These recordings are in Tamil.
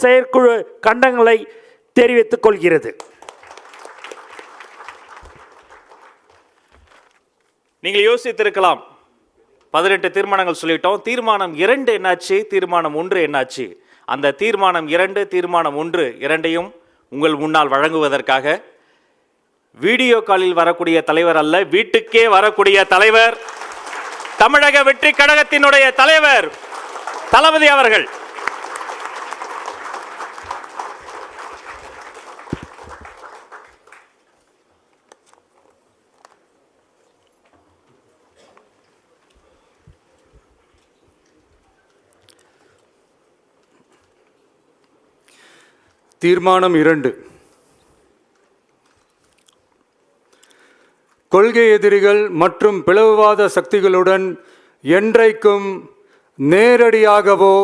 செயற்குழு கண்டனங்களை தெரிவித்துக் கொள்கிறது. நீங்கள் யோசித்திருக்கலாம், 18 தீர்மானங்கள் சொல்லிட்டோம். தீர்மானம் 2 என்னாச்சு, தீர்மானம் 1 என்னாச்சு? அந்த தீர்மானம் 2, தீர்மானம் 1 இரண்டையும் உங்கள் முன்னால் வழங்குவதற்காக வீடியோ காலில் வரக்கூடிய தலைவர் அல்ல, வீட்டுக்கே வரக்கூடிய தலைவர், தமிழக வெற்றி கழகத்தினுடைய தலைவர் தளபதி அவர்கள். தீர்மானம் 2. கொள்கை எதிரிகள் மற்றும் பிளவுவாத சக்திகளுடன் என்றைக்கும் நேரடியாகவோ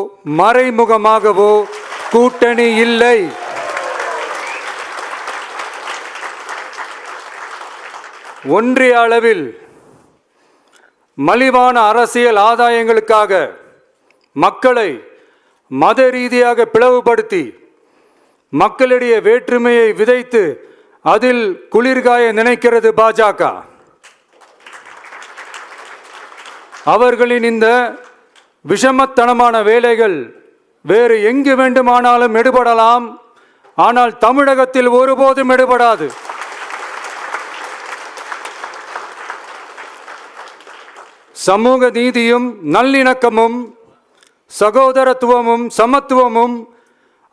மறைமுகமாகவோ கூட்டணி இல்லை. ஒன்றிய அளவில் மலிவான அரசியல் ஆதாயங்களுக்காக மக்களை மத ரீதியாக பிளவுபடுத்தி மக்களிடையே வேற்றுமையை விதைத்து அதில் குளிர்காய நினைக்கிறது பாஜக. அவர்களின் இந்த விஷமத்தனமான வேலைகள் வேறு எங்கு வேண்டுமானாலும் எடுபடலாம், ஆனால் தமிழகத்தில் ஒருபோதும் எடுபடாது. சமூக நீதியும் நல்லிணக்கமும் சகோதரத்துவமும் சமத்துவமும்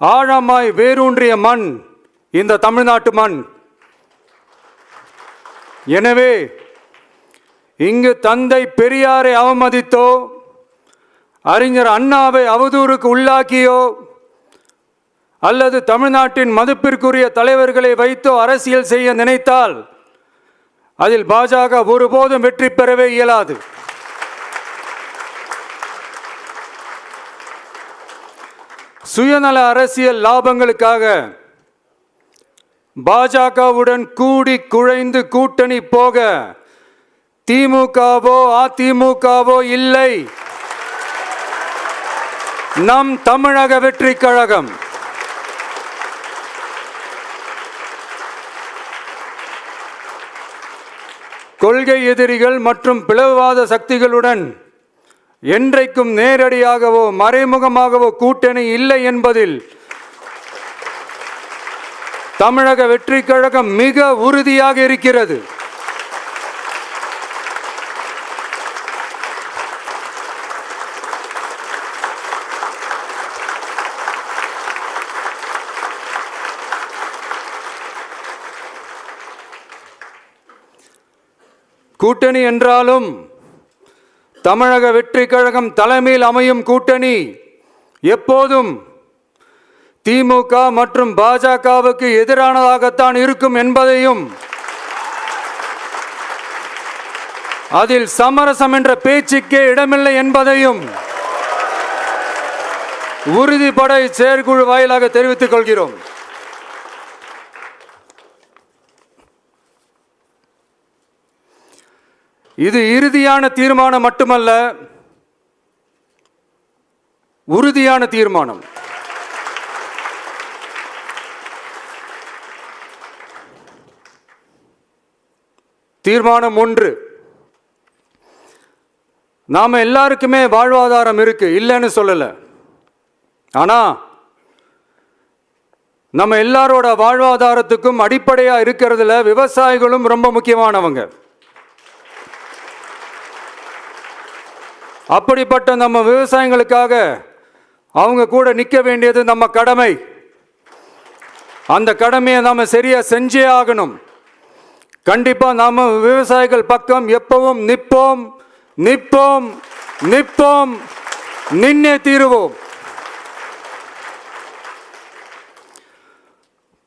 ஆழமாய் வேரூன்றிய மண் இந்த தமிழ்நாட்டு மண். எனவே இங்கு தந்தை பெரியாரை அவமதித்தோ அறிஞர் அண்ணாவை அவதூறுக்கு உள்ளாக்கியோ அல்லது தமிழ்நாட்டின் மதிப்பிற்குரிய தலைவர்களை வைத்தோ அரசியல் செய்ய நினைத்தால் அதில் பாஜக ஒருபோதும் வெற்றி பெறவே இயலாது. சுயநல அரசியல் லாபங்களுக்காக பாஜகவுடன் கூடி குழைந்து கூட்டணி போக திமுகவோ அதிமுகவோ இல்லை, நம் தமிழக வெற்றி கழகம். கொள்கை எதிரிகள் மற்றும் பிளவுவாத சக்திகளுடன் என்றைக்கும் நேரடியாகவோ மறைமுகமாகவோ கூட்டணி இல்லை என்பதில் தமிழக வெற்றி கழகம் மிக உறுதியாக இருக்கிறது. கூட்டணி என்றாலும் தமிழக வெற்றி கழகம் தலைமையில் அமையும் கூட்டணி எப்போதும் திமுக மற்றும் பாஜகவுக்கு எதிரானதாகத்தான் இருக்கும் என்பதையும், அதில் சமரசம் என்ற பேச்சுக்கே இடமில்லை என்பதையும் உறுதிப்பட செயற்குழு வாயிலாக தெரிவித்துக் கொள்கிறோம். இது இறுதியான தீர்மானம் மட்டுமல்ல, உறுதியான தீர்மானம். தீர்மானம் 1. நாம எல்லாருக்குமே வாழ்வாதாரம் இருக்கு, இல்லைன்னு சொல்லல. ஆனா நம்ம எல்லாரோட வாழ்வாதாரத்துக்கும் அடிப்படையா இருக்கிறதுல விவசாயிகளும் ரொம்ப முக்கியமானவங்க. அப்படிப்பட்ட நம்ம விவசாயிகளுக்காக அவங்க கூட நிற்க வேண்டியது நம்ம கடமை. அந்த கடமையை நாம சரியா செஞ்சே ஆகணும். கண்டிப்பா நாம விவசாயிகள் பக்கம் எப்பவும் நிற்போம் நிற்போம் நிற்போம், நின்னே தீருவோம்.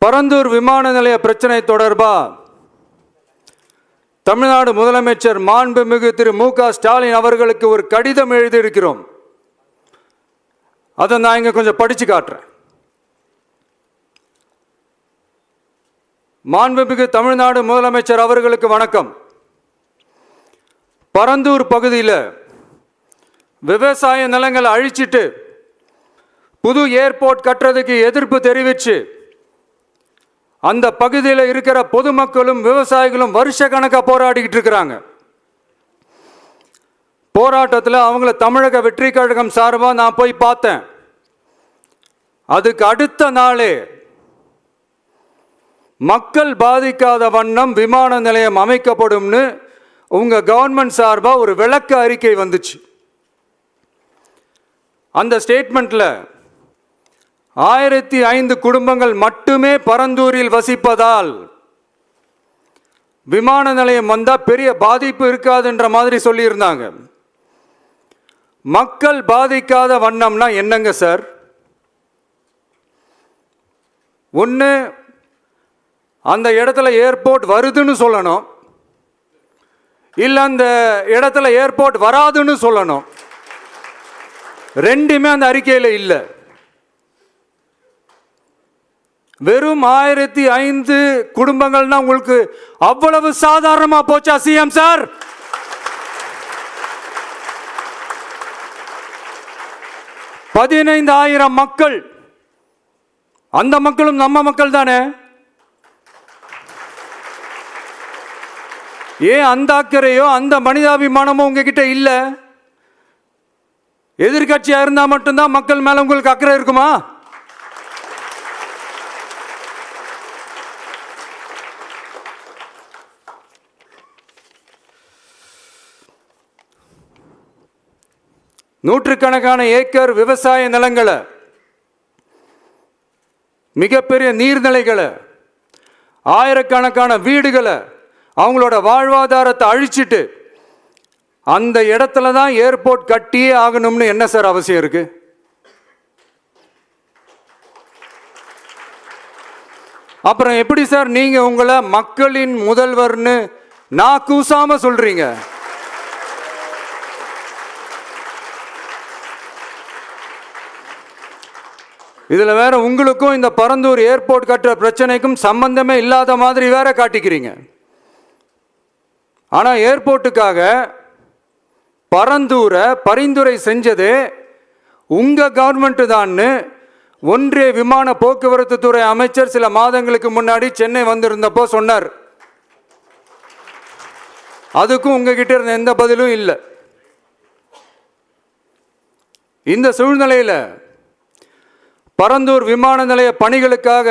பரந்தூர் விமான நிலைய பிரச்சனை தொடர்பா தமிழ்நாடு முதலமைச்சர் மாண்புமிகு திரு மு.க. ஸ்டாலின் அவர்களுக்கு ஒரு கடிதம் எழுதியிருக்கிறோம். அதை நான் இங்க கொஞ்சம் படிச்சு காட்டுறேன். மாண்புமிகு தமிழ்நாடு முதலமைச்சர் அவர்களுக்கு வணக்கம். பரந்தூர் பகுதியில் விவசாய நிலங்களை அழிச்சிட்டு புது ஏர்போர்ட் கட்டுறதுக்கு எதிர்ப்பு தெரிவித்து அந்த பகுதியில் இருக்கிற பொதுமக்களும் விவசாயிகளும் வருஷ கணக்காக போராடிக்கிட்டு இருக்கிறாங்க. போராட்டத்தில் அவங்கள தமிழக வெற்றி கழகம் சார்பாக நான் போய் பார்த்தேன். அதுக்கு அடுத்த நாளே மக்கள் பாதிக்காத வண்ணம் விமான நிலையம் அமைக்கப்படும்னு உங்க கவர்மெண்ட் சார்பாக ஒரு விளக்க அறிக்கை வந்துச்சு. அந்த ஸ்டேட்மெண்ட்ல 1005 குடும்பங்கள் மட்டுமே பரந்தூரில் வசிப்பதால் விமான நிலையம் வந்தா பெரிய பாதிப்பு இருக்காதுன்ற மாதிரி சொல்லியிருந்தாங்க. மக்கள் பாதிக்காத வண்ணம்னா என்னங்க சார்? ஒன்று, அந்த இடத்துல ஏர்போர்ட் வருதுன்னு சொல்லணும், இல்லை அந்த இடத்துல ஏர்போர்ட் வராதுன்னு சொல்லணும். ரெண்டுமே அந்த அறிக்கையில் இல்லை. வெறும் 1005 குடும்பங்கள்னா உங்களுக்கு அவ்வளவு சாதாரணமா போச்சா சிஎம் சார்? $15,000 மக்கள், அந்த மக்களும் நம்ம மக்கள் தானே. ஏன் அந்த அக்கறையோ அந்த மனிதாபிமானமோ உங்ககிட்ட இல்ல? எதிர்கட்சியா இருந்தா மட்டும்தான் மக்கள் மேல உங்களுக்கு அக்கறை இருக்குமா? நூற்றுக்கணக்கான ஏக்கர் விவசாய நிலங்களை, மிகப்பெரிய நீர்நிலைகளை, ஆயிரக்கணக்கான வீடுகளை, அவங்களோட வாழ்வாதாரத்தை அழிச்சிட்டு அந்த இடத்துல தான் ஏர்போர்ட் கட்டியே ஆகணும்னு என்ன சார் அவசியம் இருக்கு? அப்புறம் எப்படி சார் நீங்க உங்களை மக்களின் முதல்வர்னு நான் கூசாம சொல்றீங்க? இதுல வேற உங்களுக்கும் இந்த பரந்தூர் ஏர்போர்ட் கட்டுற பிரச்சனைக்கும் சம்பந்தமே இல்லாத மாதிரி வேற காட்டிக்கிறீங்க. ஆனா ஏர்போர்ட்டுக்காக பரந்தூரை பரிந்துரை செஞ்சது உங்க கவர்மெண்ட் தான்னு ஒன்றிய விமான போக்குவரத்து துறை அமைச்சர் சில மாதங்களுக்கு முன்னாடி சென்னை வந்திருந்தப்போ சொன்னார். அதுக்கும் உங்ககிட்ட இருந்த எந்த பதிலும் இல்லை. இந்த சூழ்நிலையில் பரந்தூர் விமான நிலைய பணிகளுக்காக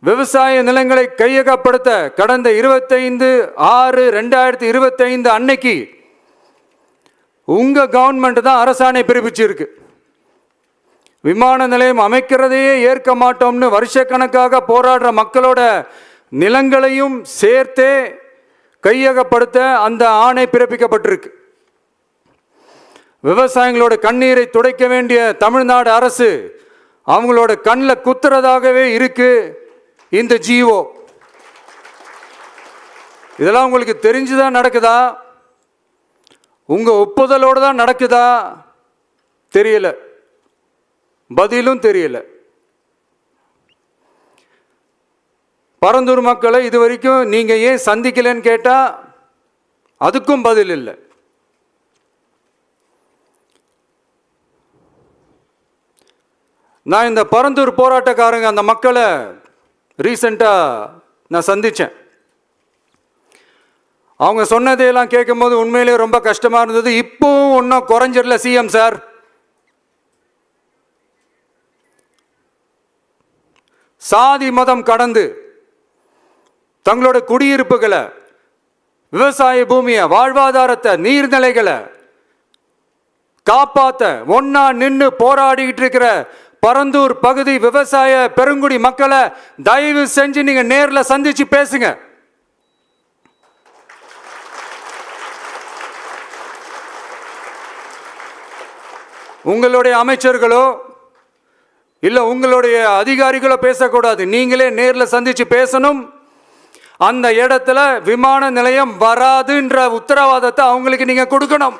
விவசாய நிலங்களை கையகப்படுத்த கடந்த 25/6/2025 அன்னைக்கு உங்க கவர்மெண்ட் தான் அரசாணை பிறப்பிச்சிருக்கு. விமான நிலையம் அமைக்கிறதையே ஏற்க மாட்டோம்னு வருஷக்கணக்காக போராடுற மக்களோட நிலங்களையும் சேர்த்தே கையகப்படுத்த அந்த ஆணை பிறப்பிக்கப்பட்டிருக்கு. விவசாயிகளோட கண்ணீரை துடைக்க வேண்டிய தமிழ்நாடு அரசு அவங்களோட கண்ணில் குத்துறதாகவே இருக்கு இந்த ஜிஓ. இதெல்லாம் உங்களுக்கு தெரிஞ்சுதான் நடக்குதா? உங்க ஒப்புதலோடு தான் நடக்குதா? தெரியல, பதிலும் தெரியல. பரந்தூர் மக்களை இது வரைக்கும் நீங்க ஏன் சந்திக்கலன்னு கேட்டா அதுக்கும் பதில் இல்லை. நான் இந்த பரந்தூர் போராட்டக்காரங்க அந்த மக்களை ரீசெண்டாக நான் சந்தித்தேன். அவங்க சொன்னதையெல்லாம் கேட்கும்போது உண்மையிலேயே ரொம்ப கஷ்டமாக இருந்தது. இப்போவும் ஒன்றும் குறைஞ்சிடல சிஎம் சார். சாதி மதம் கடந்து தங்களோட குடியிருப்புகளை, விவசாய பூமியை, வாழ்வாதாரத்தை, நீர்நிலைகளை காப்பாற்ற ஒன்னா நின்று போராடிக்கிட்டு இருக்கிற பரந்தூர் பகுதி விவசாய பெருங்குடி மக்களை தயவு செஞ்சு நீங்க நேர்ல சந்திச்சு பேசுங்க. உங்களுடைய அமைச்சர்களோ இல்ல உங்களுடைய அதிகாரிகளோ பேசக்கூடாது. நீங்களே நேர்ல சந்திச்சு பேசணும். அந்த இடத்துல விமான நிலையம் வராதுன்ற உத்தரவாதத்தை அவங்களுக்கு நீங்க கொடுக்கணும்.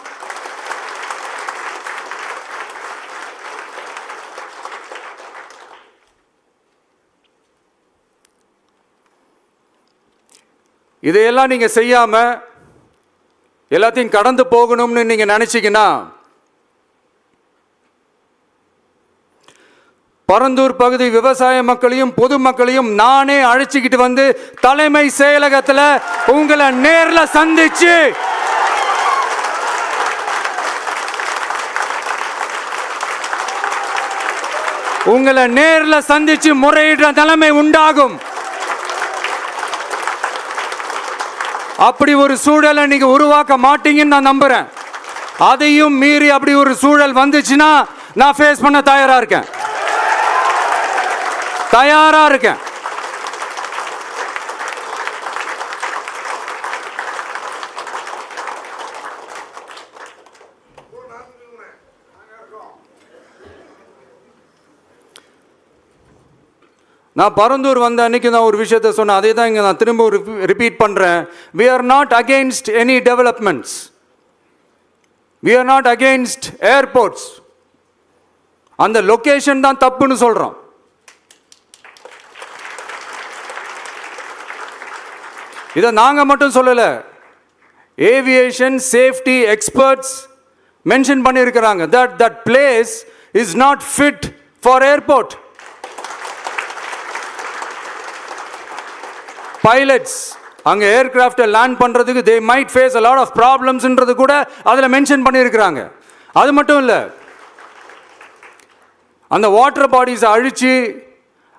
இதையெல்லாம் நீங்க செய்யாம எல்லாத்தையும் கடந்து போகணும்னு நீங்க நினைச்சீங்கன்னா பரந்தூர் பகுதி விவசாய மக்களையும் பொதுமக்களையும் நானே அழைச்சிக்கிட்டு வந்து தலைமை செயலகத்துல உங்களை நேர்ல சந்திச்சு முறையிடுற நிலைமை உண்டாகும். அப்படி ஒரு சூழலை நீங்க உருவாக்க மாட்டீங்கன்னு நான் நம்புறேன். அதையும் மீறி அப்படி ஒரு சூழல் வந்துச்சுன்னா நான் ஃபேஸ் பண்ண தயாரா இருக்கேன். நான் பரந்தூர் வந்த அன்னைக்கு நான் ஒரு விஷயத்தை சொன்னேன். அதே தான் இங்கே நான் திரும்ப ரிப்பீட் பண்ணுறேன். We are not against any developments. We are not against airports. அந்த லொகேஷன் தான் தப்புன்னு சொல்கிறோம். இதை நாங்கள் மட்டும் சொல்லலை, ஏவியேஷன் சேஃப்டி எக்ஸ்பர்ட்ஸ் மென்ஷன் பண்ணியிருக்கிறாங்க. that place is not fit for airport. Pilots அங்க ஏர்கிராஃப்டை லேண்ட் பண்றதுக்கு they might face a lot of problemsன்றது கூட அதில் மென்ஷன் பண்ணியிருக்கிறாங்க. அது மட்டும் இல்லை, அந்த வாட்டர் பாடிஸை அழிச்சு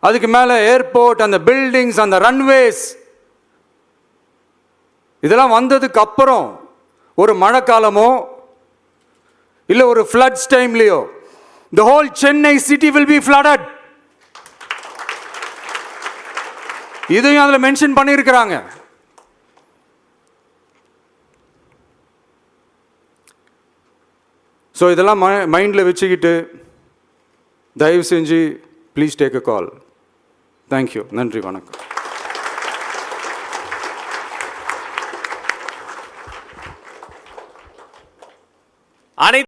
அதுக்கு மேலே ஏர்போர்ட், அந்த பில்டிங்ஸ், அந்த ரன்வேஸ் இதெல்லாம் வந்ததுக்கு அப்புறம் ஒரு மழைக்காலமோ இல்லை ஒரு floods டைம்லையோ the whole Chennai city will be flooded. இதையும் அதில் மென்ஷன் பண்ணியிருக்கிறாங்க. ஸோ இதெல்லாம் மைண்டில் வச்சுக்கிட்டு தயவு செஞ்சு please take a call. Thank you. நன்றி, வணக்கம். அனைத்து